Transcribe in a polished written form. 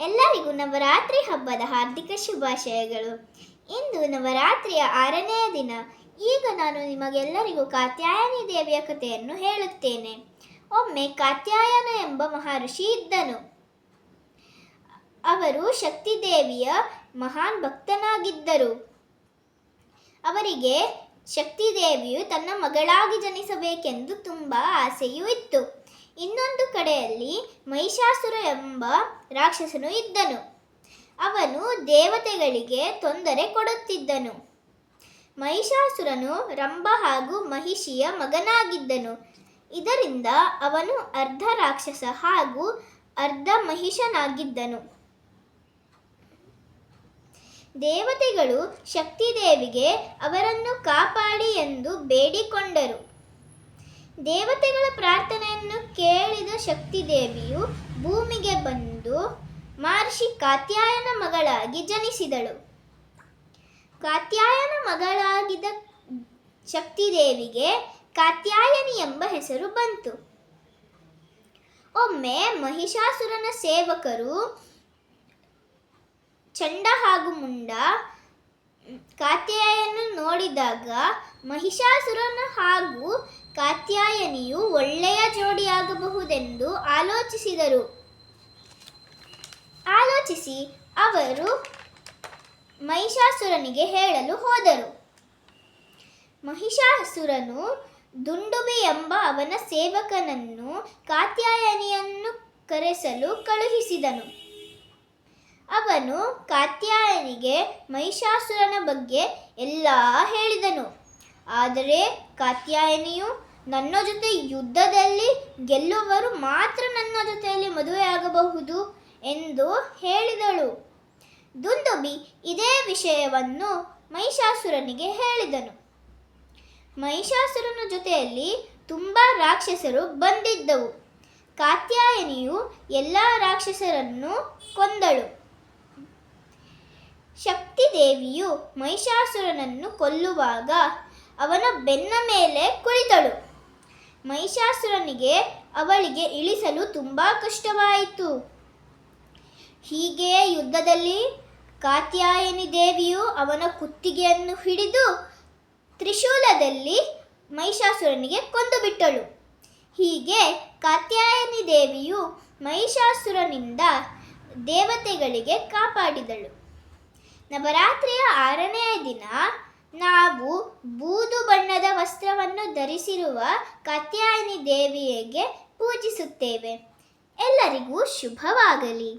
ಎಲ್ಲರಿಗೂ ನವರಾತ್ರಿ ಹಬ್ಬದ ಹಾರ್ದಿಕ ಶುಭಾಶಯಗಳು. ಇಂದು ನವರಾತ್ರಿಯ 6ನೇ ದಿನ. ಈಗ ನಾನು ನಿಮಗೆಲ್ಲರಿಗೂ ಕಾತ್ಯಾಯನಿ ದೇವಿಯ ಕಥೆಯನ್ನು ಹೇಳುತ್ತೇನೆ. ಒಮ್ಮೆ ಕಾತ್ಯಾಯನ ಎಂಬ ಮಹರ್ಷಿ ಇದ್ದನು. ಅವರು ಶಕ್ತಿ ದೇವಿಯ ಮಹಾನ್ ಭಕ್ತನಾಗಿದ್ದರು. ಅವರಿಗೆ ಶಕ್ತಿ ದೇವಿಯು ತನ್ನ ಮಗಳಾಗಿ ಜನಿಸಬೇಕೆಂದು ತುಂಬ ಆಸೆಯೂ ಇತ್ತು. ಇನ್ನೊಂದು ಕಡೆಯಲ್ಲಿ ಮಹಿಷಾಸುರ ಎಂಬ ರಾಕ್ಷಸನು ಇದ್ದನು. ಅವನು ದೇವತೆಗಳಿಗೆ ತೊಂದರೆ ಕೊಡುತ್ತಿದ್ದನು. ಮಹಿಷಾಸುರನು ರಂಭ ಹಾಗೂ ಮಹಿಷಿಯ ಮಗನಾಗಿದ್ದನು. ಇದರಿಂದ ಅವನು ಅರ್ಧ ರಾಕ್ಷಸ ಹಾಗೂ ಅರ್ಧ ಮಹಿಷನಾಗಿದ್ದನು. ದೇವತೆಗಳು ಶಕ್ತಿದೇವಿಗೆ ಅವರನ್ನು ಕಾಪಾಡಿ ಎಂದು ಬೇಡಿಕೊಂಡರು. ದೇವತೆಗಳ ಪ್ರಾರ್ಥನೆಯನ್ನು ಕೇಳಿದ ಶಕ್ತಿದೇವಿಯು ಭೂಮಿಗೆ ಬಂದು ಮಹರ್ಷಿ ಕಾತ್ಯಾಯನ ಮಗಳಾಗಿ ಜನಿಸಿದಳು. ಕಾತ್ಯಾಯನ ಮಗಳಾಗಿದ್ದ ಶಕ್ತಿದೇವಿಗೆ ಕಾತ್ಯಾಯನಿ ಎಂಬ ಹೆಸರು ಬಂತು. ಒಮ್ಮೆ ಮಹಿಷಾಸುರನ ಸೇವಕರು ಚಂಡ ಹಾಗೂ ಮುಂಡ ಕಾತ್ಯಾಯನನ್ನು ನೋಡಿದಾಗ ಮಹಿಷಾಸುರನ ಹಾಗೂ ಕಾತ್ಯಾಯನಿಯು ಒಳ್ಳೆಯ ಜೋಡಿಯಾಗಬಹುದೆಂದು ಆಲೋಚಿಸಿ ಅವರು ಮಹಿಷಾಸುರನಿಗೆ ಹೇಳಲು ಹೋದರು. ಮಹಿಷಾಸುರನು ದುಂಡುಬಿ ಎಂಬ ಅವನ ಸೇವಕನನ್ನು ಕಾತ್ಯಾಯನಿಯನ್ನು ಕರೆಸಲು ಕಳುಹಿಸಿದನು. ಅವನು ಕಾತ್ಯಾಯನಿಗೆ ಮಹಿಷಾಸುರನ ಬಗ್ಗೆ ಎಲ್ಲ ಹೇಳಿದನು. ಆದರೆ ಕಾತ್ಯಾಯನಿಯು ನನ್ನ ಜೊತೆ ಯುದ್ಧದಲ್ಲಿ ಗೆಲ್ಲುವವರು ಮಾತ್ರ ನನ್ನ ಜೊತೆಯಲ್ಲಿ ಮದುವೆಯಾಗಬಹುದು ಎಂದು ಹೇಳಿದಳು. ದುಂದುಬಿ ಇದೇ ವಿಷಯವನ್ನು ಮಹಿಷಾಸುರನಿಗೆ ಹೇಳಿದನು. ಮಹಿಷಾಸುರನ ಜೊತೆಯಲ್ಲಿ ತುಂಬ ರಾಕ್ಷಸರು ಬಂದಿದ್ದವು. ಕಾತ್ಯಾಯನಿಯು ಎಲ್ಲ ರಾಕ್ಷಸರನ್ನು ಕೊಂದಳು. ಶಕ್ತಿದೇವಿಯು ಮಹಿಷಾಸುರನನ್ನು ಕೊಲ್ಲುವಾಗ ಅವನ ಬೆನ್ನ ಮೇಲೆ ಕುಳಿತಳು. ಮಹಿಷಾಸುರನಿಗೆ ಅವಳಿಗೆ ಇಳಿಸಲು ತುಂಬ ಕಷ್ಟವಾಯಿತು. ಹೀಗೆ ಯುದ್ಧದಲ್ಲಿ ಕಾತ್ಯಾಯನಿ ದೇವಿಯು ಅವನ ಕುತ್ತಿಗೆಯನ್ನು ಹಿಡಿದು ತ್ರಿಶೂಲದಲ್ಲಿ ಮಹಿಷಾಸುರನಿಗೆ ಕೊಂದು ಬಿಟ್ಟಳು. ಹೀಗೆ ಕಾತ್ಯಾಯನಿ ದೇವಿಯು ಮಹಿಷಾಸುರನಿಂದ ದೇವತೆಗಳಿಗೆ ಕಾಪಾಡಿದಳು. ನವರಾತ್ರಿಯ 6ನೇ ದಿನ ನಾವು ಬೂದು ಬಣ್ಣದ ವಸ್ತ್ರವನ್ನು ಧರಿಸಿರುವ ಕಾತ್ಯಾಯನಿ ದೇವಿಗೆ ಪೂಜಿಸುತ್ತೇವೆ. ಎಲ್ಲರಿಗೂ ಶುಭವಾಗಲಿ.